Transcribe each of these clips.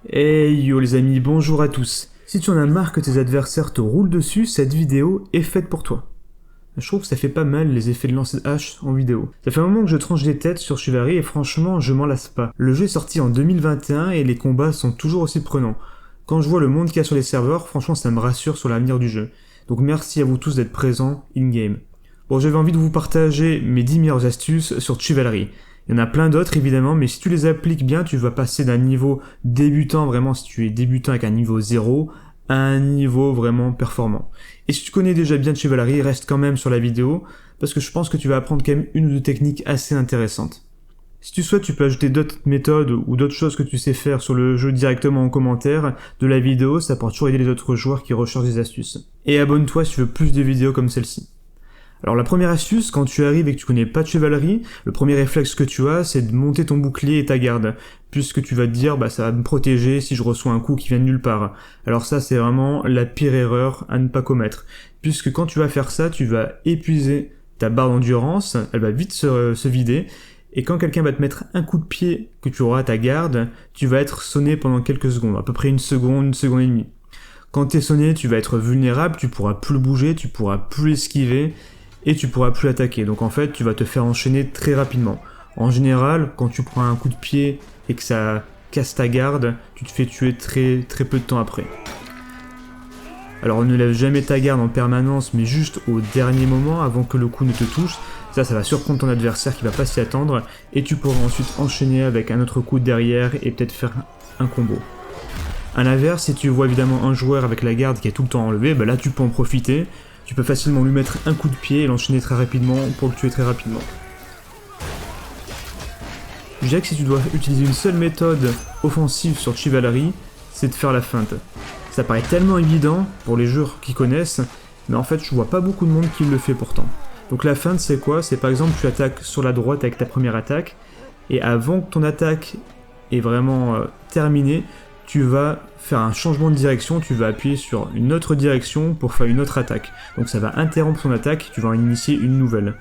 Hey yo les amis, bonjour à tous. Si tu en as marre que tes adversaires te roulent dessus, cette vidéo est faite pour toi. Je trouve que ça fait pas mal les effets de lancer de hache en vidéo. Ça fait un moment que je tranche des têtes sur Chivalry et franchement je m'en lasse pas. Le jeu est sorti en 2021 et les combats sont toujours aussi prenants. Quand je vois le monde qu'il y a sur les serveurs, franchement ça me rassure sur l'avenir du jeu. Donc merci à vous tous d'être présents in-game. Bon, j'avais envie de vous partager mes 10 meilleures astuces sur Chivalry. Il y en a plein d'autres évidemment, mais si tu les appliques bien, tu vas passer d'un niveau débutant, vraiment si tu es débutant avec un niveau 0, à un niveau vraiment performant. Et si tu connais déjà bien Chivalry, reste quand même sur la vidéo, parce que je pense que tu vas apprendre quand même une ou deux techniques assez intéressantes. Si tu souhaites, tu peux ajouter d'autres méthodes ou d'autres choses que tu sais faire sur le jeu directement en commentaire de la vidéo, ça pourra toujours aider les autres joueurs qui recherchent des astuces. Et abonne-toi si tu veux plus de vidéos comme celle-ci. Alors la première astuce, quand tu arrives et que tu connais pas Chivalry, le premier réflexe que tu as, c'est de monter ton bouclier et ta garde, puisque tu vas te dire, ça va me protéger si je reçois un coup qui vient de nulle part. Alors ça, c'est vraiment la pire erreur à ne pas commettre, puisque quand tu vas faire ça, tu vas épuiser ta barre d'endurance, elle va vite se vider, et quand quelqu'un va te mettre un coup de pied que tu auras à ta garde, tu vas être sonné pendant quelques secondes, à peu près une seconde et demie. Quand t'es sonné, tu vas être vulnérable, tu pourras plus bouger, tu pourras plus esquiver, et tu pourras plus attaquer. Donc en fait, tu vas te faire enchaîner très rapidement. En général, quand tu prends un coup de pied et que ça casse ta garde, tu te fais tuer très peu de temps après. Alors ne lève jamais ta garde en permanence, mais juste au dernier moment, avant que le coup ne te touche. Ça va surprendre ton adversaire qui va pas s'y attendre, et tu pourras ensuite enchaîner avec un autre coup derrière et peut-être faire un combo. A l'inverse, si tu vois évidemment un joueur avec la garde qui est tout le temps enlevé, là tu peux en profiter. Tu peux facilement lui mettre un coup de pied et l'enchaîner très rapidement pour le tuer très rapidement. Je dirais que si tu dois utiliser une seule méthode offensive sur Chivalry, c'est de faire la feinte. Ça paraît tellement évident pour les joueurs qui connaissent, mais en fait je vois pas beaucoup de monde qui le fait pourtant. Donc la feinte c'est quoi? C'est par exemple tu attaques sur la droite avec ta première attaque, et avant que ton attaque est vraiment terminée, tu vas faire un changement de direction, tu vas appuyer sur une autre direction pour faire une autre attaque. Donc ça va interrompre ton attaque, tu vas en initier une nouvelle.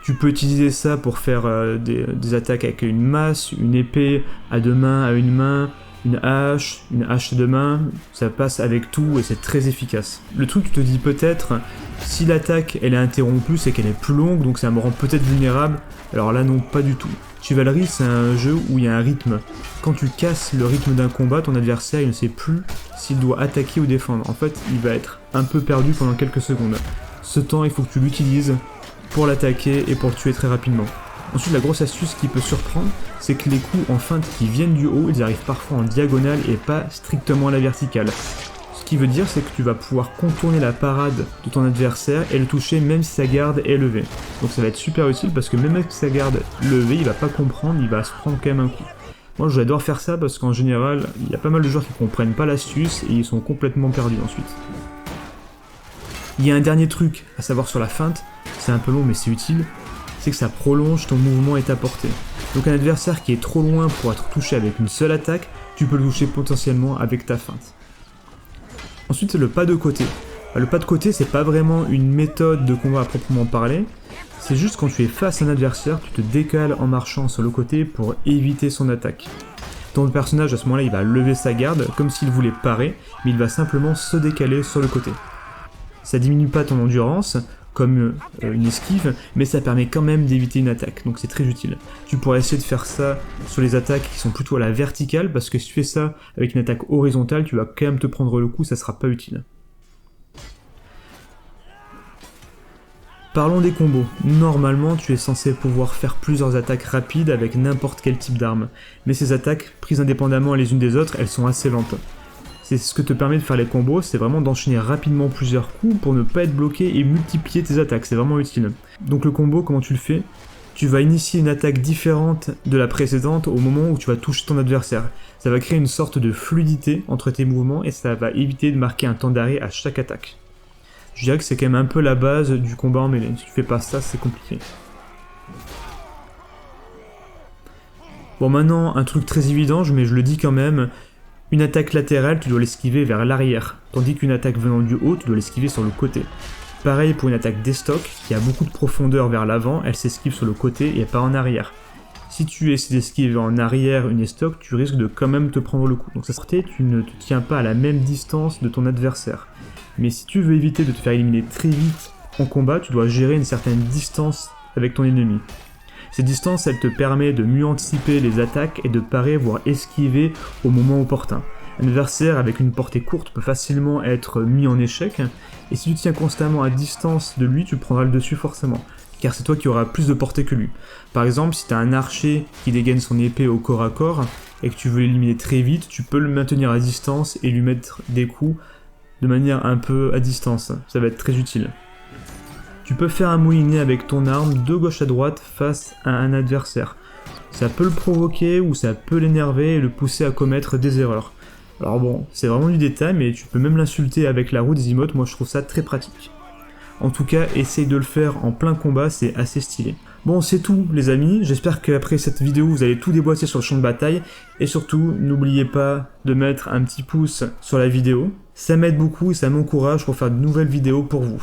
Tu peux utiliser ça pour faire des attaques avec une masse, une épée à deux mains, à une main, une hache à deux mains, ça passe avec tout et c'est très efficace. Le truc, tu te dis peut-être, si l'attaque elle est interrompue, c'est qu'elle est plus longue, donc ça me rend peut-être vulnérable. Alors là non, pas du tout. Chivalry, c'est un jeu où il y a un rythme. Quand tu casses le rythme d'un combat, ton adversaire il ne sait plus s'il doit attaquer ou défendre. En fait, il va être un peu perdu pendant quelques secondes. Ce temps, il faut que tu l'utilises pour l'attaquer et pour le tuer très rapidement. Ensuite, la grosse astuce qui peut surprendre, c'est que les coups en feinte qui viennent du haut, ils arrivent parfois en diagonale et pas strictement à la verticale. Ce qui veut dire, c'est que tu vas pouvoir contourner la parade de ton adversaire et le toucher même si sa garde est levée. Donc ça va être super utile parce que même avec sa garde levée, il va pas comprendre, il va se prendre quand même un coup. Moi j'adore faire ça parce qu'en général, il y a pas mal de joueurs qui comprennent pas l'astuce et ils sont complètement perdus ensuite. Il y a un dernier truc à savoir sur la feinte, c'est un peu long mais c'est utile, c'est que ça prolonge ton mouvement et ta portée. Donc un adversaire qui est trop loin pour être touché avec une seule attaque, tu peux le toucher potentiellement avec ta feinte. Ensuite, c'est le pas de côté. Le pas de côté, c'est pas vraiment une méthode de combat à proprement parler, c'est juste quand tu es face à un adversaire, tu te décales en marchant sur le côté pour éviter son attaque. Ton personnage, à ce moment-là, il va lever sa garde comme s'il voulait parer, mais il va simplement se décaler sur le côté. Ça diminue pas ton endurance, comme une esquive, mais ça permet quand même d'éviter une attaque, donc c'est très utile. Tu pourrais essayer de faire ça sur les attaques qui sont plutôt à la verticale, parce que si tu fais ça avec une attaque horizontale, tu vas quand même te prendre le coup, ça sera pas utile. Parlons des combos. Normalement, tu es censé pouvoir faire plusieurs attaques rapides avec n'importe quel type d'arme, mais ces attaques, prises indépendamment les unes des autres, elles sont assez lentes. C'est ce que te permet de faire les combos, c'est vraiment d'enchaîner rapidement plusieurs coups pour ne pas être bloqué et multiplier tes attaques, c'est vraiment utile. Donc le combo, comment tu le fais? Tu vas initier une attaque différente de la précédente au moment où tu vas toucher ton adversaire. Ça va créer une sorte de fluidité entre tes mouvements et ça va éviter de marquer un temps d'arrêt à chaque attaque. Je dirais que c'est quand même un peu la base du combat en mêlée, si tu fais pas ça, c'est compliqué. Bon maintenant, un truc très évident, mais je le dis quand même, une attaque latérale, tu dois l'esquiver vers l'arrière, tandis qu'une attaque venant du haut, tu dois l'esquiver sur le côté. Pareil pour une attaque destock, qui a beaucoup de profondeur vers l'avant, elle s'esquive sur le côté et pas en arrière. Si tu essaies d'esquiver en arrière une estoc, tu risques de quand même te prendre le coup. Donc ça sortait, tu ne te tiens pas à la même distance de ton adversaire. Mais si tu veux éviter de te faire éliminer très vite en combat, tu dois gérer une certaine distance avec ton ennemi. Cette distance, elle te permet de mieux anticiper les attaques et de parer, voire esquiver au moment opportun. Un adversaire avec une portée courte peut facilement être mis en échec, et si tu tiens constamment à distance de lui, tu prendras le dessus forcément, car c'est toi qui auras plus de portée que lui. Par exemple, si tu as un archer qui dégaine son épée au corps à corps, et que tu veux l'éliminer très vite, tu peux le maintenir à distance et lui mettre des coups de manière un peu à distance, ça va être très utile. Tu peux faire un moulinet avec ton arme de gauche à droite face à un adversaire. Ça peut le provoquer ou ça peut l'énerver et le pousser à commettre des erreurs. Alors bon, c'est vraiment du détail, mais tu peux même l'insulter avec la roue des emotes, moi je trouve ça très pratique. En tout cas, essaye de le faire en plein combat, c'est assez stylé. Bon, c'est tout les amis, j'espère qu'après cette vidéo vous allez tout déboîter sur le champ de bataille, et surtout, n'oubliez pas de mettre un petit pouce sur la vidéo, ça m'aide beaucoup et ça m'encourage pour faire de nouvelles vidéos pour vous.